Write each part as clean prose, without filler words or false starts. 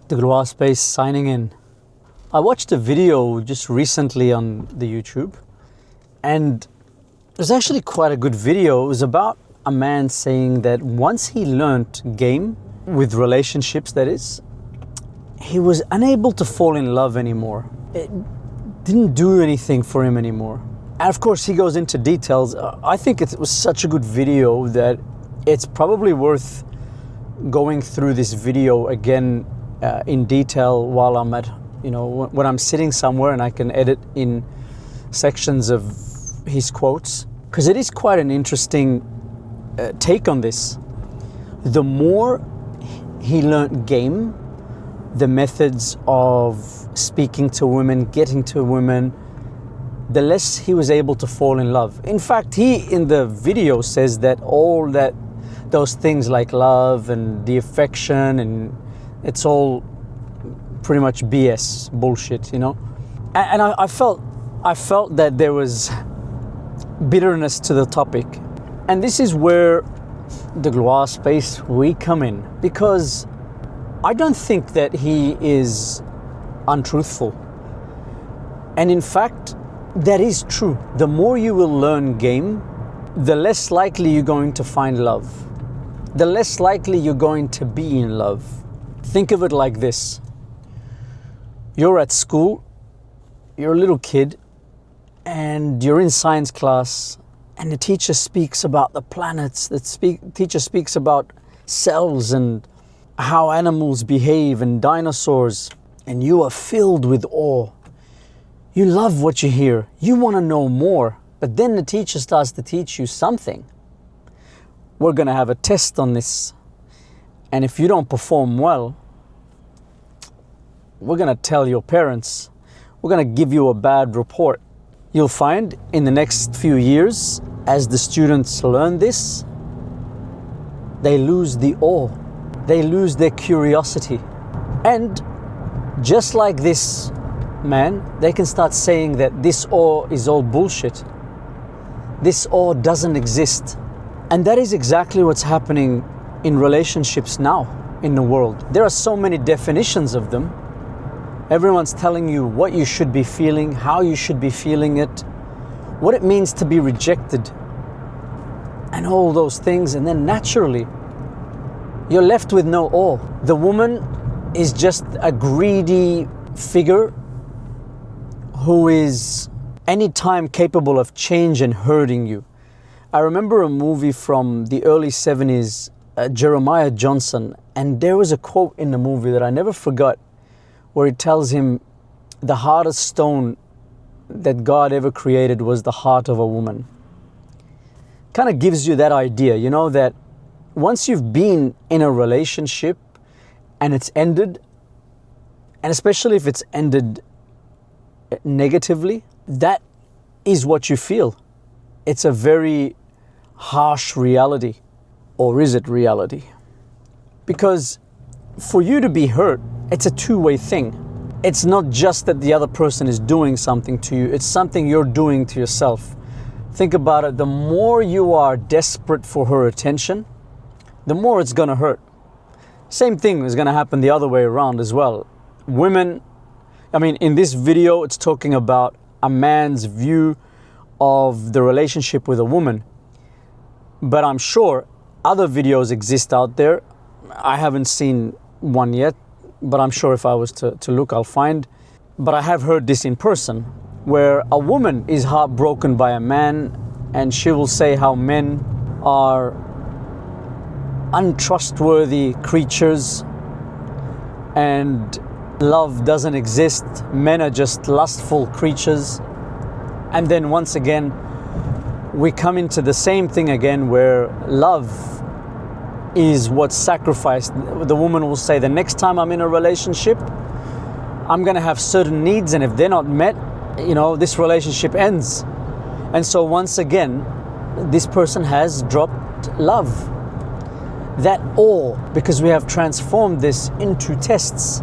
Degloirespace signing in. I watched a video just recently on the YouTube, and it was actually quite a good video. It was about a man saying that once he learnt game, with relationships that is, he was unable to fall in love anymore. It didn't do anything for him anymore. And of course he goes into details. I think it was such a good video that it's probably worth going through this video again in detail while I'm at, when I'm sitting somewhere and I can edit in sections of his quotes, because it is quite an interesting take on this. The more he learnt game, the methods of speaking to women, getting to women, the less he was able to fall in love. In fact, he in the video says that those things like love and the affection, and it's all pretty much BS, bullshit, And I felt that there was bitterness to the topic. And this is where Degloirespace, we come in, because I don't think that he is untruthful. And in fact, that is true. The more you will learn game, the less likely you're going to find love. The less likely you're going to be in love. Think of it like this. You're at school, you're a little kid, and you're in science class, and the teacher speaks about the planets, teacher speaks about cells and how animals behave and dinosaurs, and you are filled with awe. You love what you hear. You want to know more. But then the teacher starts to teach you something. We're going to have a test on this. And if you don't perform well, we're going to tell your parents. We're going to give you a bad report. You'll find in the next few years, as the students learn this, they lose the awe. They lose their curiosity. And just like this man, they can start saying that this awe is all bullshit. This awe doesn't exist. And that is exactly what's happening in relationships now in the world. There are so many definitions of them. Everyone's telling you what you should be feeling, how you should be feeling it, what it means to be rejected, and all those things. And then naturally, you're left with no awe. The woman is just a greedy figure who is anytime capable of change and hurting you. I remember a movie from the early 70s, Jeremiah Johnson, and there was a quote in the movie that I never forgot, where he tells him the hardest stone that God ever created was the heart of a woman. Kind of gives you that idea, that once you've been in a relationship and it's ended, and especially if it's ended negatively, that is what you feel. It's a very harsh reality. Or is it reality? Because for you to be hurt, it's a two-way thing. It's not just that the other person is doing something to you, it's something you're doing to yourself. Think about it, the more you are desperate for her attention, the more it's gonna hurt. Same thing is gonna happen the other way around as well. Women, in this video, it's talking about a man's view of the relationship with a woman. But I'm sure other videos exist out there. I haven't seen one yet, but I'm sure if I was to look, I'll find. But I have heard this in person, where a woman is heartbroken by a man, and she will say how men are untrustworthy creatures and love doesn't exist. Men are just lustful creatures. And then once again, we come into the same thing again, where love is what's sacrificed. The woman will say, the next time I'm in a relationship, I'm going to have certain needs, and if they're not met, this relationship ends. And so once again, this person has dropped love. That awe, because we have transformed this into tests.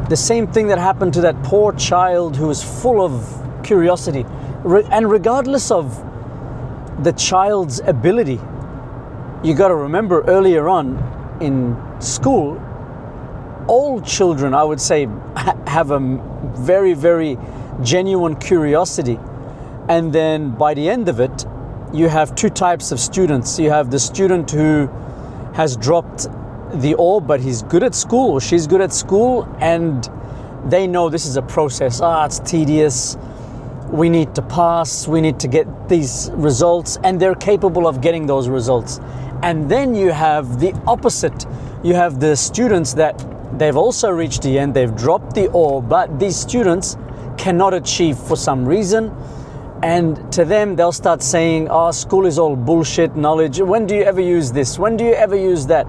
The same thing that happened to that poor child who was full of curiosity. And regardless of the child's ability, you got to remember earlier on in school, all children, I would say, have a very, very genuine curiosity. And then by the end of it, you have two types of students. You have the student who has dropped the ore, but he's good at school or she's good at school, and they know this is a process. It's tedious. We need to pass. We need to get these results, and they're capable of getting those results. And then you have the opposite. You have the students that they've also reached the end. They've dropped the ore, but these students cannot achieve for some reason. And to them, they'll start saying, school is all bullshit knowledge. When do you ever use this? When do you ever use that?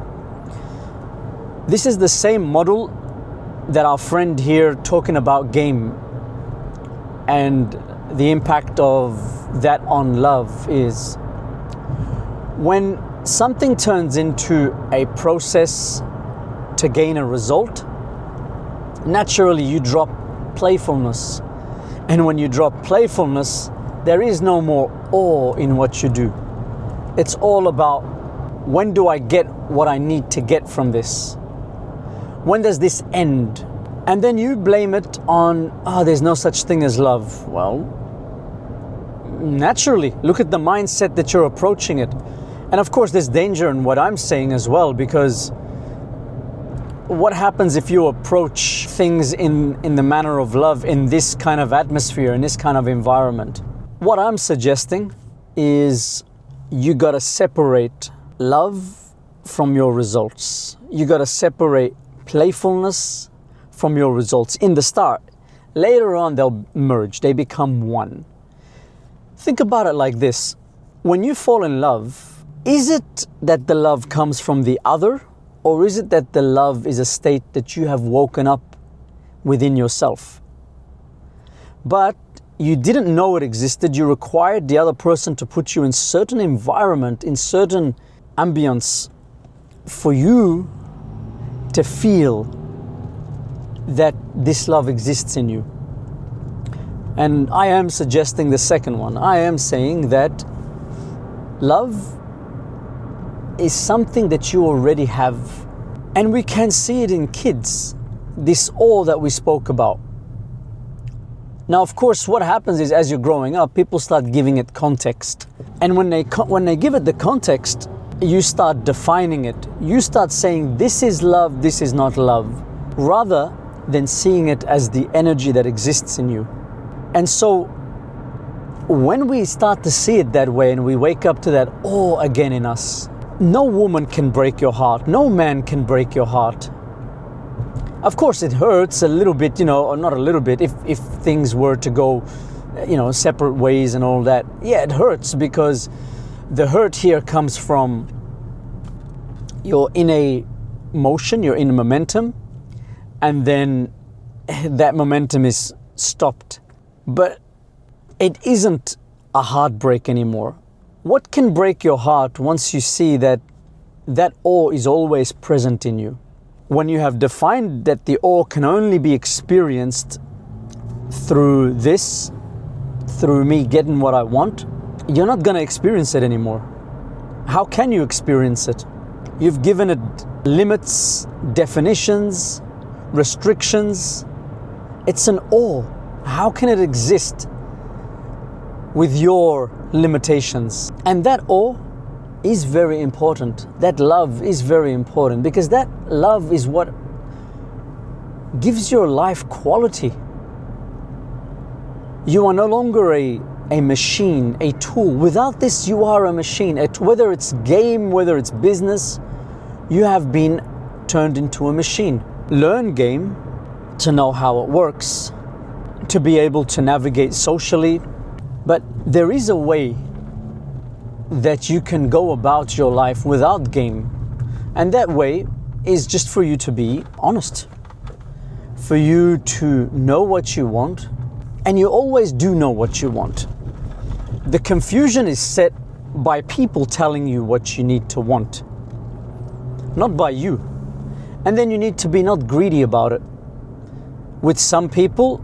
This is the same model that our friend here talking about game and the impact of that on love is when something turns into a process to gain a result, naturally you drop playfulness. And when you drop playfulness, there is no more awe in what you do. It's all about, when do I get what I need to get from this? When does this end? And then you blame it on, there's no such thing as love. Well, naturally, look at the mindset that you're approaching it. And of course, there's danger in what I'm saying as well, because what happens if you approach things in the manner of love in this kind of atmosphere, in this kind of environment? What I'm suggesting is you got to separate love from your results. You got to separate playfulness from your results in the start. Later on, they'll merge. They become one. Think about it like this. When you fall in love, is it that the love comes from the other, or is it that the love is a state that you have woken up within yourself? But you didn't know it existed. You required the other person to put you in certain environment, in certain ambience, for you to feel that this love exists in you. And I am suggesting the second one. I am saying that love is something that you already have. And we can see it in kids, this awe that we spoke about. Now, of course, what happens is as you're growing up, people start giving it context. And when they give it the context, you start defining it. You start saying, this is love, this is not love, rather than seeing it as the energy that exists in you. And so when we start to see it that way and we wake up to that awe again in us, no woman can break your heart. No man can break your heart. Of course, it hurts a little bit, or not a little bit, if things were to go, separate ways and all that. Yeah, it hurts because the hurt here comes from you're in a motion, you're in a momentum, and then that momentum is stopped. But it isn't a heartbreak anymore. What can break your heart once you see that awe is always present in you? When you have defined that the awe can only be experienced through this, through me getting what I want, you're not going to experience it anymore. How can you experience it? You've given it limits, definitions, restrictions. It's an awe. How can it exist with your limitations? And that awe is very important. That love is very important, because that love is what gives your life quality. You are no longer a machine, a tool. Without this, you are a machine. Whether it's game, whether it's business, you have been turned into a machine. Learn game to know how it works, to be able to navigate socially. But there is a way that you can go about your life without game. And that way is just for you to be honest, for you to know what you want, and you always do know what you want. The confusion is set by people telling you what you need to want, not by you. And then you need to be not greedy about it. With some people,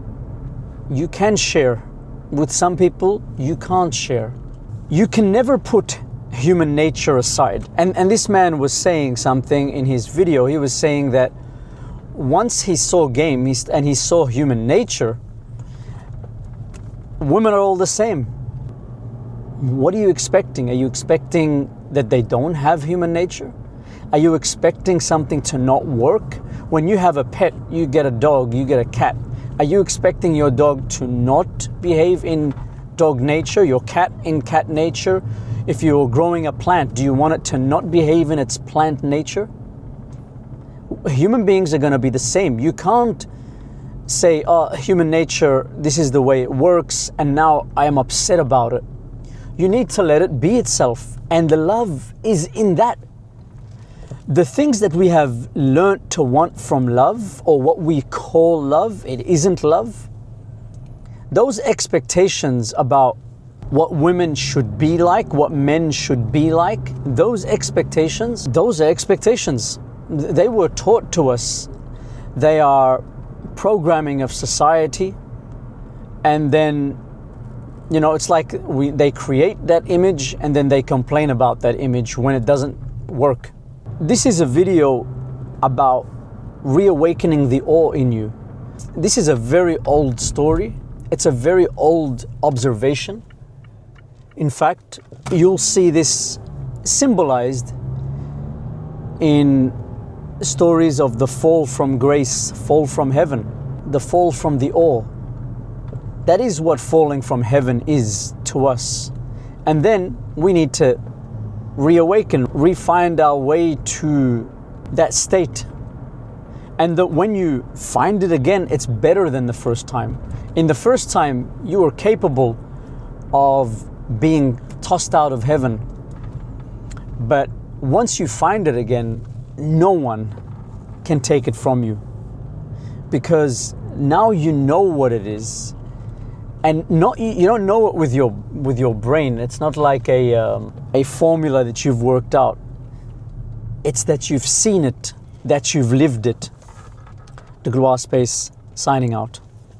you can share. With some people, you can't share. You can never put human nature aside. And this man was saying something in his video. He was saying that once he saw game and he saw human nature, women are all the same. What are you expecting? Are you expecting that they don't have human nature? Are you expecting something to not work? When you have a pet, you get a dog, you get a cat. Are you expecting your dog to not behave in dog nature, your cat in cat nature? If you're growing a plant, do you want it to not behave in its plant nature? Human beings are going to be the same. You can't say, oh, human nature, this is the way it works, and now I am upset about it. You need to let it be itself, and the love is in that. The things that we have learnt to want from love, or what we call love, it isn't love. Those expectations about what women should be like, what men should be like, those are expectations. They were taught to us. They are programming of society, and then, you know, it's like they create that image and then they complain about that image when it doesn't work. This is a video about reawakening the awe in you. This is a very old story. It's a very old observation. In fact, you'll see this symbolized in stories of the fall from grace, fall from heaven, the fall from the awe. That is what falling from heaven is to us. And then we need to reawaken, refind our way to that state. And that when you find it again, it's better than the first time. In the first time, you were capable of being tossed out of heaven. But once you find it again, no one can take it from you. Because now you know what it is. And you don't know it with your brain. It's not like a formula that you've worked out. It's that you've seen it, that you've lived it. Degloirespace signing out.